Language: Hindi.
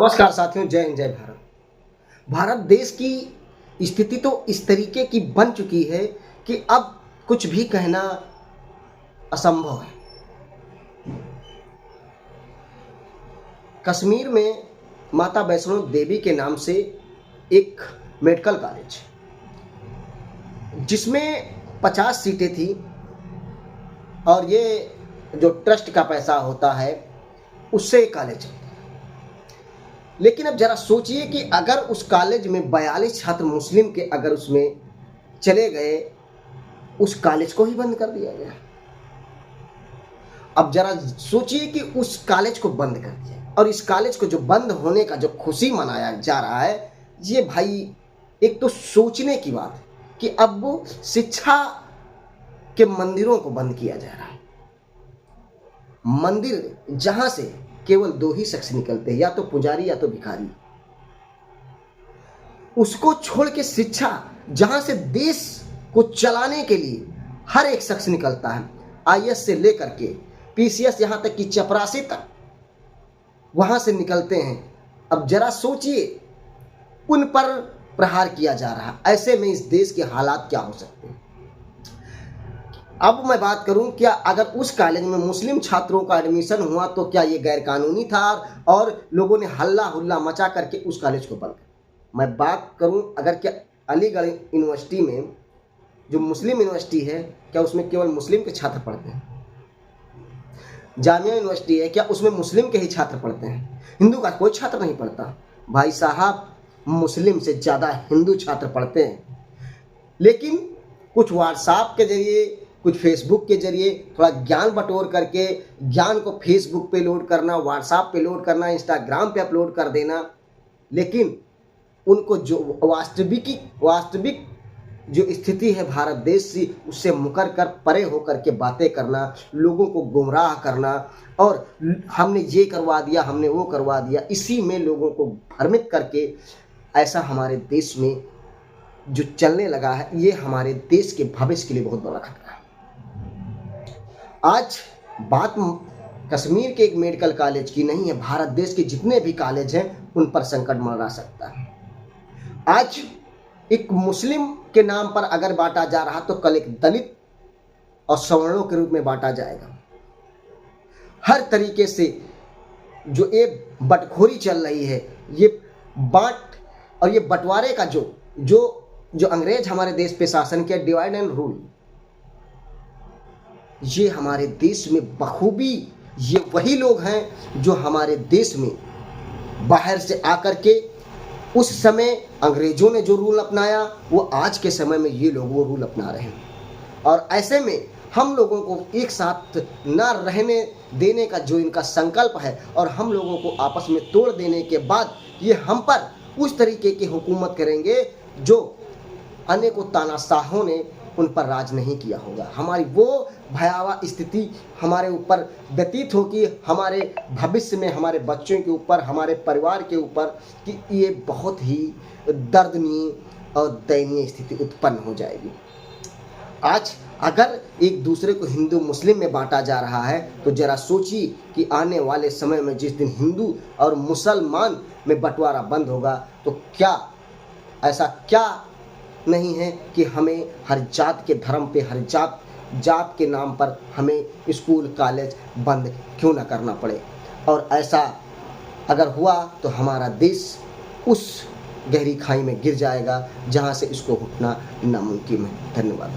नमस्कार साथियों, जय हिंद, जय भारत। भारत देश की स्थिति तो इस तरीके की बन चुकी है कि अब कुछ भी कहना असंभव है। कश्मीर में माता वैष्णो देवी के नाम से एक मेडिकल कॉलेज जिसमें 50 सीटें थी और ये जो ट्रस्ट का पैसा होता है उससे कॉलेज। लेकिन अब जरा सोचिए कि अगर उस कॉलेज में 42 छात्र मुस्लिम के अगर उसमें चले गए, उस कॉलेज को ही बंद कर दिया गया। अब जरा सोचिए कि उस कॉलेज को बंद कर दिया और इस कॉलेज को जो बंद होने का जो खुशी मनाया जा रहा है, ये भाई एक तो सोचने की बात है कि अब वो शिक्षा के मंदिरों को बंद किया जा रहा है। मंदिर जहां से केवल 2 ही शख्स निकलते हैं, या तो पुजारी या तो भिखारी, उसको छोड़ के शिक्षा जहां से देश को चलाने के लिए हर एक शख्स निकलता है, आईएएस से लेकर के पीसीएस, यहां तक कि चपरासी तक वहां से निकलते हैं। अब जरा सोचिए, उन पर प्रहार किया जा रहा है। ऐसे में इस देश के हालात क्या हो सकते हैं। अब मैं बात करूं, क्या अगर उस कॉलेज में मुस्लिम छात्रों का एडमिशन हुआ तो क्या ये गैर कानूनी था और लोगों ने हल्ला हुल्ला मचा करके उस कॉलेज को बंद कर। मैं बात करूं, अगर क्या अलीगढ़ यूनिवर्सिटी में जो मुस्लिम यूनिवर्सिटी है, क्या उसमें केवल मुस्लिम के छात्र पढ़ते हैं? जामिया यूनिवर्सिटी है, क्या उसमें मुस्लिम के ही छात्र पढ़ते हैं? हिंदू का कोई छात्र नहीं पढ़ता। भाई साहब, मुस्लिम से ज़्यादा हिंदू छात्र पढ़ते हैं। लेकिन कुछ व्हाट्सएप के जरिए, कुछ फेसबुक के जरिए थोड़ा ज्ञान बटोर करके ज्ञान को फेसबुक पे लोड करना, व्हाट्सएप पे लोड करना, इंस्टाग्राम पे अपलोड कर देना। लेकिन उनको जो वास्तविक जो स्थिति है भारत देश की, उससे मुकर कर परे होकर के बातें करना, लोगों को गुमराह करना और हमने ये करवा दिया, हमने वो करवा दिया, इसी में लोगों को भ्रमित करके ऐसा हमारे देश में जो चलने लगा है, ये हमारे देश के भविष्य के लिए बहुत बड़ा खतरा है। आज बात कश्मीर के एक मेडिकल कॉलेज की नहीं है, भारत देश के जितने भी कॉलेज हैं उन पर संकट मंडरा सकता है। आज एक मुस्लिम के नाम पर अगर बांटा जा रहा तो कल एक दलित और सवर्णों के रूप में बांटा जाएगा। हर तरीके से जो एक बटखोरी चल रही है, ये बांट और ये बंटवारे का जो अंग्रेज हमारे देश पे शासन किया, डिवाइड एंड रूल, ये हमारे देश में बखूबी ये वही लोग हैं जो हमारे देश में बाहर से आकर के उस समय अंग्रेजों ने जो रूल अपनाया, वो आज के समय में ये लोग वो रूल अपना रहे हैं। और ऐसे में हम लोगों को एक साथ ना रहने देने का जो इनका संकल्प है और हम लोगों को आपस में तोड़ देने के बाद ये हम पर उस तरीके की हुकूमत करेंगे जो अनेकों तानाशाहों ने उन पर राज नहीं किया होगा। हमारी वो भयावह स्थिति हमारे ऊपर व्यतीत होगी, हमारे भविष्य में, हमारे बच्चों के ऊपर, हमारे परिवार के ऊपर, कि ये बहुत ही दर्दनीय और दयनीय स्थिति उत्पन्न हो जाएगी। आज अगर एक दूसरे को हिंदू मुस्लिम में बांटा जा रहा है तो जरा सोचिए कि आने वाले समय में जिस दिन हिंदू और मुसलमान में बंटवारा बंद होगा तो क्या ऐसा क्या नहीं है कि हमें हर जात के धर्म पे, हर जात के नाम पर हमें स्कूल कॉलेज बंद क्यों ना करना पड़े। और ऐसा अगर हुआ तो हमारा देश उस गहरी खाई में गिर जाएगा जहां से इसको उठना नामुमकिन है। धन्यवाद।